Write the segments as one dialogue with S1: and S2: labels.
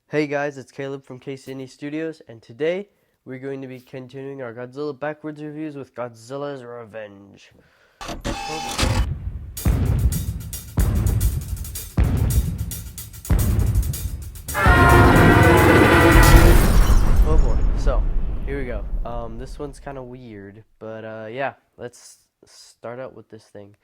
S1: Hey guys, it's Caleb from KCNE Studios, and today we're going to be continuing our Godzilla backwards reviews with Godzilla's Revenge. Oh boy. So, here we go. This one's kind of weird, but yeah, let's start out with this thing.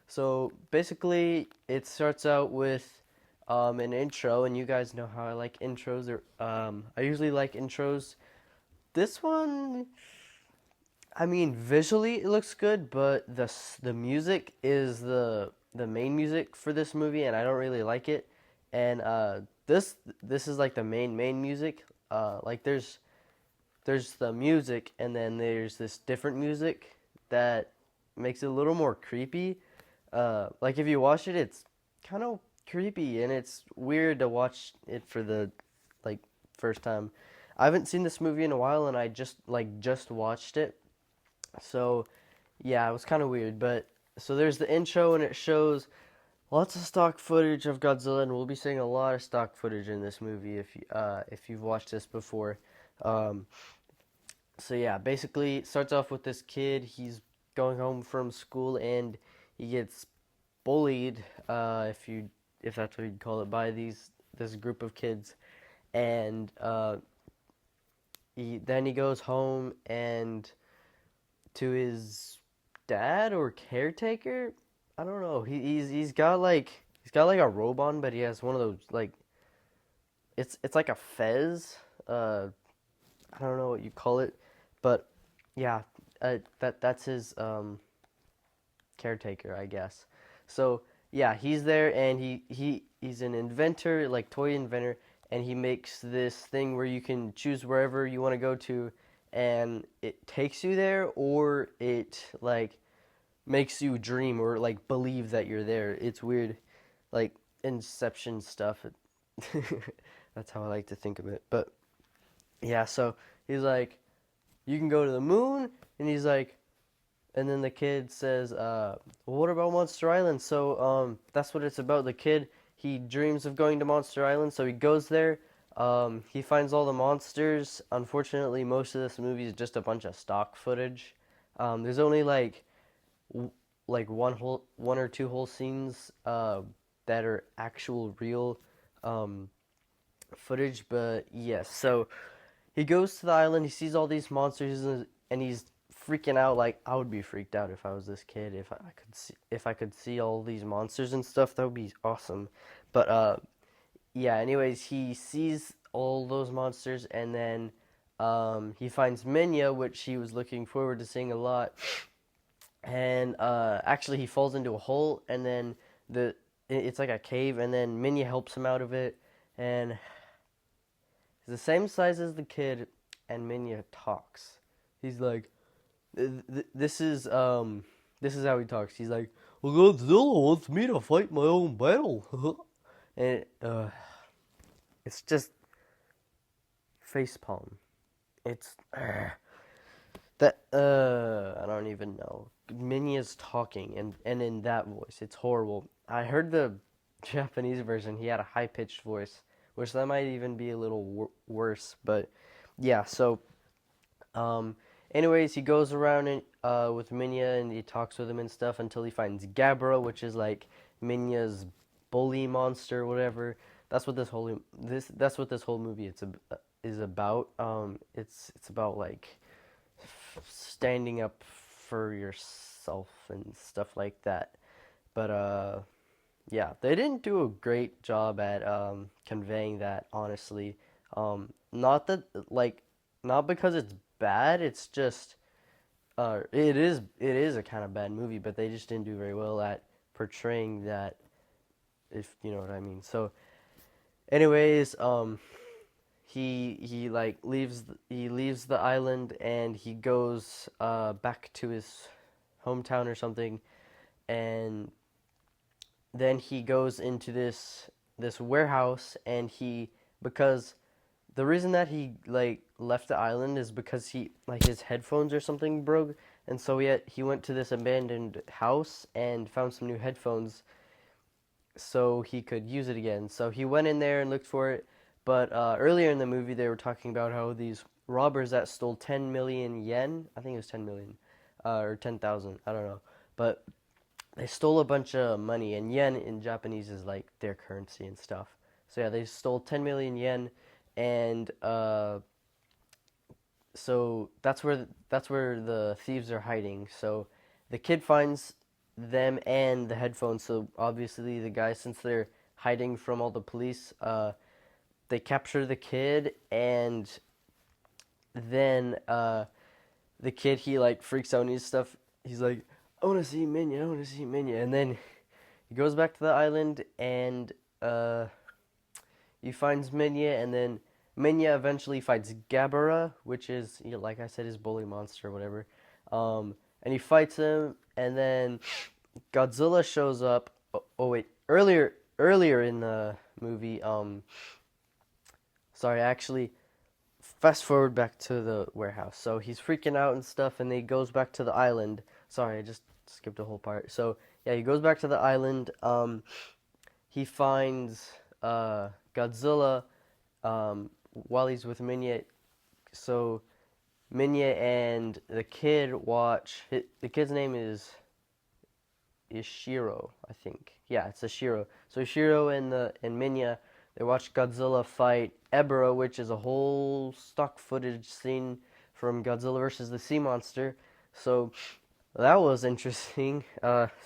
S1: So, basically, it starts out with an intro, and you guys know how I like intros. I usually like intros. This one, I mean, visually it looks good, but the music is the main music for this movie, and I don't really like it. And this is like the main music. Like there's the music, and then there's this different music that makes it a little more creepy. Like if you watch it, it's kind of creepy, and it's weird to watch it for the like first time. I haven't seen this movie in a while, and I just watched it, so yeah, it was kind of weird. But so there's the intro, and it shows lots of stock footage of Godzilla, and we'll be seeing a lot of stock footage in this movie if you've watched this before. Um, so yeah, basically it starts off with this kid. He's going home from school, and he gets bullied, if that's what you'd call it, by this group of kids, and then he goes home and to his dad or caretaker. I don't know. He's got like a robe on, but he has one of those like it's like a fez. I don't know what you call it, but yeah, that's his caretaker, I guess. So yeah, he's there, and he's an inventor, like toy inventor, and he makes this thing where you can choose wherever you want to go to, and it takes you there, or it like makes you dream or like believe that you're there. It's weird, like Inception stuff. That's how I like to think of it. But yeah, so he's like, you can go to the moon, and he's like, and then the kid says, well, what about Monster Island? So that's what it's about. The kid, he dreams of going to Monster Island, so he goes there. He finds all the monsters. Unfortunately, most of this movie is just a bunch of stock footage. There's only like one or two whole scenes that are actual real um, footage. But yes, so he goes to the island. He sees all these monsters, and he's freaking out. Like I would be freaked out if I was this kid. If I could see all these monsters and stuff, that would be awesome. But yeah. Anyways, he sees all those monsters, and then he finds Minya, which he was looking forward to seeing a lot, and actually he falls into a hole, and then it's like a cave, and then Minya helps him out of it, and he's the same size as the kid, and Minya talks. He's like, this is how he talks. He's like, well, Godzilla wants me to fight my own battle, and it's just facepalm. It's that I don't even know. Minya's talking, and in that voice, it's horrible. I heard the Japanese version. He had a high pitched voice, which that might even be a little worse. But yeah, so um, anyways, he goes around with Minya, and he talks with him and stuff until he finds Gabra, which is like Minya's bully monster, whatever. That's what this whole movie is about. It's about like standing up for yourself and stuff like that. But yeah, they didn't do a great job at conveying that, honestly. Not that like not because it's bad, it's just it is a kind of bad movie, but they just didn't do very well at portraying that, if you know what I mean. So anyways, he like leaves the island, and he goes back to his hometown or something, and then he goes into this warehouse, and he because the reason that he like left the island is because he like his headphones or something broke, and so he went to this abandoned house and found some new headphones so he could use it again. So he went in there and looked for it, But earlier in the movie, they were talking about how these robbers that stole 10 million yen, I think it was 10 million, or 10,000, I don't know. But they stole a bunch of money, and yen in Japanese is like their currency and stuff. So yeah, they stole 10 million yen, and so that's where the thieves are hiding. So the kid finds them and the headphones. So obviously the guys, since they're hiding from all the police, they capture the kid, and then the kid, he like freaks out and his stuff. He's like, I want to see Minya, I want to see Minya, and then he goes back to the island, and uh, he finds Minya, and then Minya eventually fights Gabara, which is, you know, like I said, his bully monster or whatever. And he fights him, and then Godzilla shows up. Oh wait, earlier in the movie, sorry, actually, fast forward back to the warehouse. So he's freaking out and stuff, and he goes back to the island. Sorry, I just skipped a whole part. So yeah, he goes back to the island. He finds Godzilla while he's with Minya. So Minya and the kid watch. The kid's name is Ishiro, I think. Yeah, it's Ishiro. So Ishiro and Minya, they watch Godzilla fight Ebra, which is a whole stock footage scene from Godzilla versus the Sea Monster. So that was interesting.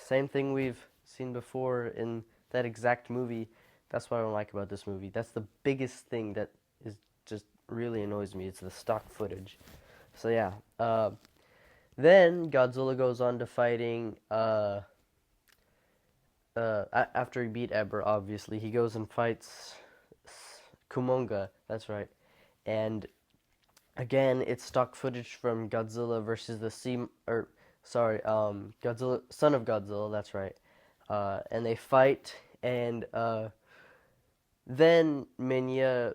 S1: Same thing we've seen before in that exact movie. That's what I don't like about this movie. That's the biggest thing that is just really annoys me. It's the stock footage. So yeah. Then Godzilla goes on to fighting. After he beat Eber, obviously he goes and fights Kumonga. That's right. And again, it's stock footage from Godzilla versus the Sea, or sorry, Godzilla, son of Godzilla. That's right. And they fight, and then Minya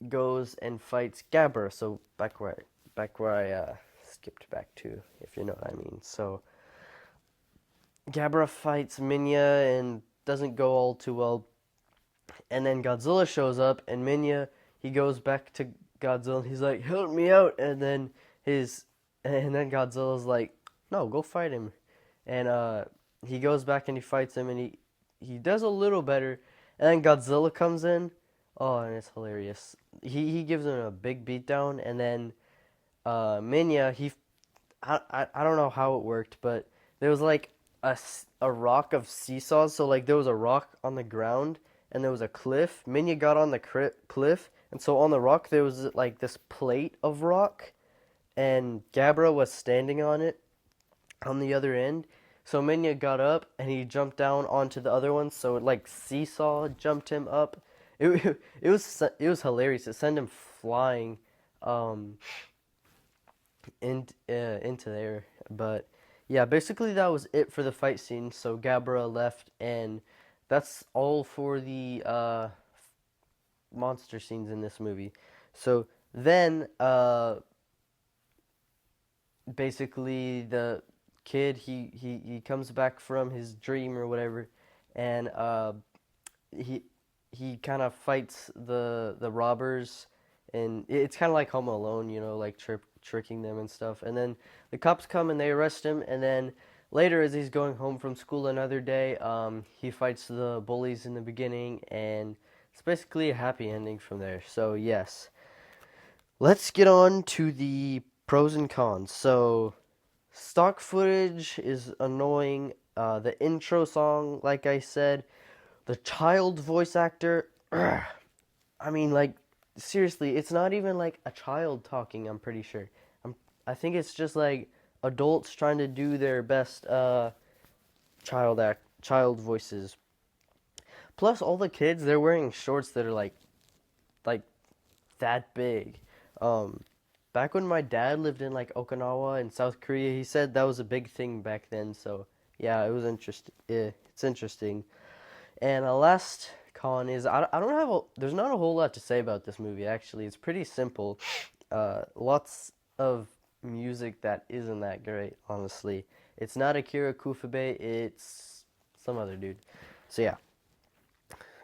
S1: goes and fights Gabber. So back where I skipped back to, if you know what I mean. So Gabra fights Minya and doesn't go all too well. And then Godzilla shows up, and Minya, he goes back to Godzilla. And he's like, "Help me out!" And then Godzilla's like, "No, go fight him." And he goes back and he fights him, and he does a little better. And then Godzilla comes in. Oh, and it's hilarious. He gives him a big beatdown, and then Minya, I don't know how it worked, but there was like a rock of seesaws. So like there was a rock on the ground, and there was a cliff. Minya got on the cliff, and so on the rock there was like this plate of rock, and Gabra was standing on it on the other end. So Minya got up and he jumped down onto the other one. So it like seesaw jumped him up. It was hilarious. It sent him flying, um, into there. But yeah, basically that was it for the fight scene. So Gabra left, and that's all for the monster scenes in this movie. So then, basically the kid, he comes back from his dream or whatever, and he he kind of fights the robbers, and it's kind of like Home Alone, you know, like tricking them and stuff. And then the cops come and they arrest him, and then later, as he's going home from school another day, he fights the bullies in the beginning, and it's basically a happy ending from there. So yes, let's get on to the pros and cons. So stock footage is annoying. The intro song, like I said, the child voice actor. I mean, like, seriously, it's not even like a child talking. I'm pretty sure. I think it's just like adults trying to do their best child voices. Plus, all the kids, they're wearing shorts that are like that big. Um, Back when my dad lived in like Okinawa in South Korea, he said that was a big thing back then. So yeah, it was interesting. It's interesting. And a last con is I don't have there's not a whole lot to say about this movie actually. It's pretty simple. Lots of music that isn't that great, honestly. It's not Akira Kufabe, it's some other dude. So yeah.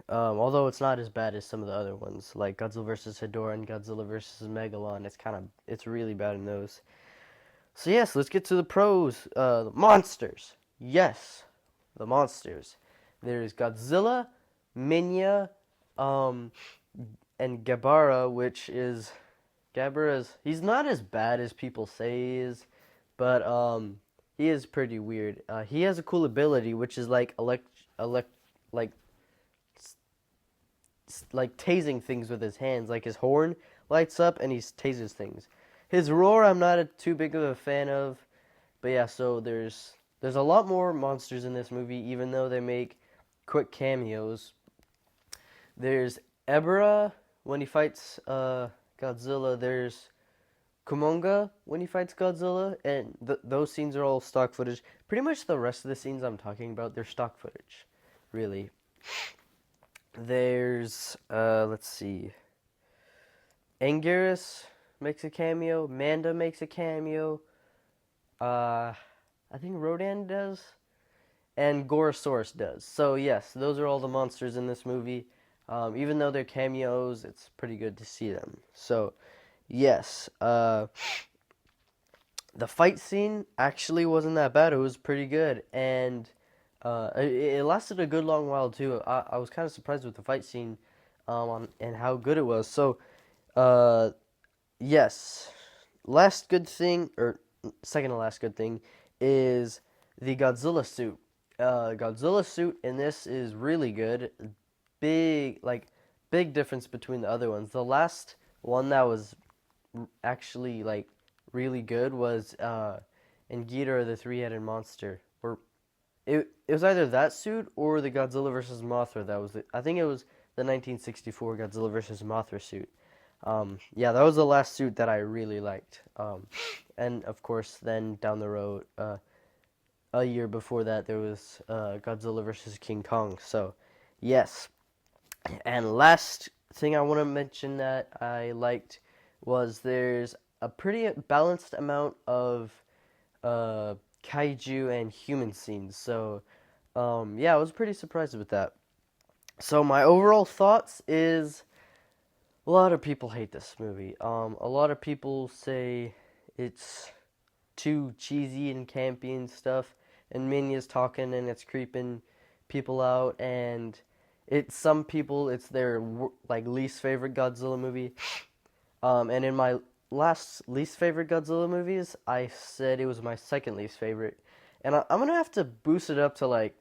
S1: Although it's not as bad as some of the other ones, like Godzilla vs. Hedorah and Godzilla vs. Megalon. It's really bad in those. So yes, let's get to the pros. The monsters. Yes, the monsters. There's Godzilla, Minya, um, and Gabara, which is Gabara's. He's not as bad as people say he is, but he is pretty weird. He has a cool ability, which is like elect, like like tasing things with his hands. Like his horn lights up and he tases things. His roar, I'm not too big of a fan of, but yeah. So there's a lot more monsters in this movie, even though they make quick cameos. There's Ebra when he fights Godzilla. There's Kumonga when he fights Godzilla, and those scenes are all stock footage. Pretty much the rest of the scenes I'm talking about, they're stock footage, really. There's let's see, Anguirus makes a cameo. Manda makes a cameo. I think Rodan does, and Gorosaurus does. So yes, those are all the monsters in this movie. Even though they're cameos, it's pretty good to see them. So yes, the fight scene actually wasn't that bad. It was pretty good, and it lasted a good long while too. I was kind of surprised with the fight scene, and how good it was. So, uh, yes, last good thing, or second to last good thing, is the Godzilla suit. Godzilla suit in this is really good. Big, like, big difference between the other ones. The last one that was actually like really good was in Ghidorah the three-headed monster. Or it was either that suit or the Godzilla versus Mothra. I think it was the 1964 Godzilla versus Mothra suit. Yeah, that was the last suit that I really liked. And of course, then down the road, a year before that, there was Godzilla versus King Kong. So, yes. And last thing I want to mention that I liked was there's a pretty balanced amount of kaiju and human scenes. So, yeah, I was pretty surprised with that. So my overall thoughts is a lot of people hate this movie. A lot of people say it's too cheesy and campy and stuff, and Minya's talking and it's creeping people out, and some people it's their like least favorite Godzilla movie. And in my last least favorite Godzilla movies, I said it was my second least favorite, and I'm gonna have to boost it up to like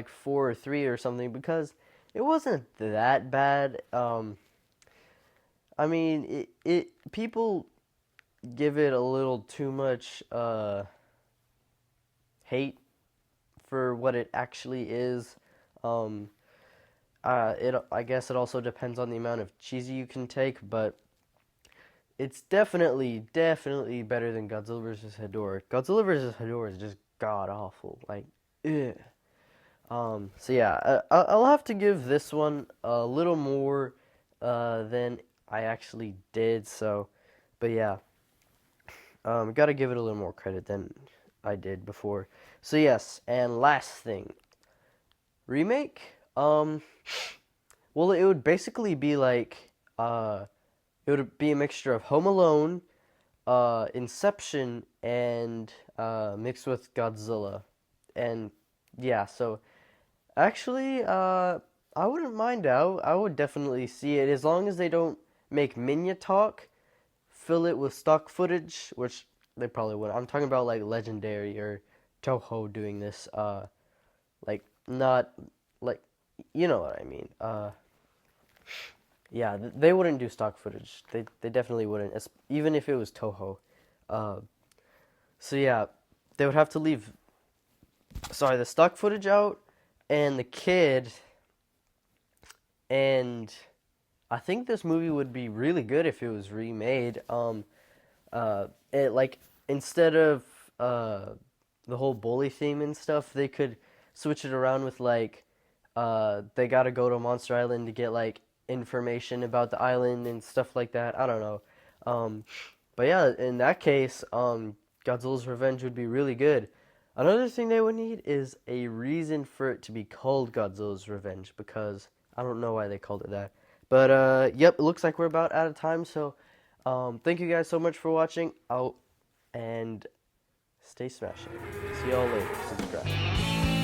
S1: 4 or 3 or something because it wasn't that bad. I mean, it people give it a little too much hate for what it actually is. Um, I guess it also depends on the amount of cheesy you can take, but it's definitely better than Godzilla vs. Hedorah. Godzilla vs. Hedorah is just god awful. Like, ugh. So yeah, I'll have to give this one a little more than I actually did. So, but yeah, gotta give it a little more credit than I did before. So yes, and last thing, remake. Well, it would basically be like it would be a mixture of Home Alone, Inception, and mixed with Godzilla, and yeah. So actually, I wouldn't mind out. I would definitely see it as long as they don't make Minya talk, fill it with stock footage, which they probably would. I'm talking about like Legendary or Toho doing this. Like not like you know what I mean. Yeah, they wouldn't do stock footage. They definitely wouldn't, even if it was Toho. Uh, so yeah, they would have to leave. Sorry, the stock footage out, and the kid, and I think this movie would be really good if it was remade. It like instead of the whole bully theme and stuff, they could switch it around with like they gotta go to Monster Island to get like information about the island and stuff like that. I don't know. But yeah, in that case, Godzilla's Revenge would be really good. Another thing they would need is a reason for it to be called Godzilla's Revenge, because I don't know why they called it that. But yep, it looks like we're about out of time. So thank you guys so much for watching. Out and stay smashing. See y'all later. Subscribe.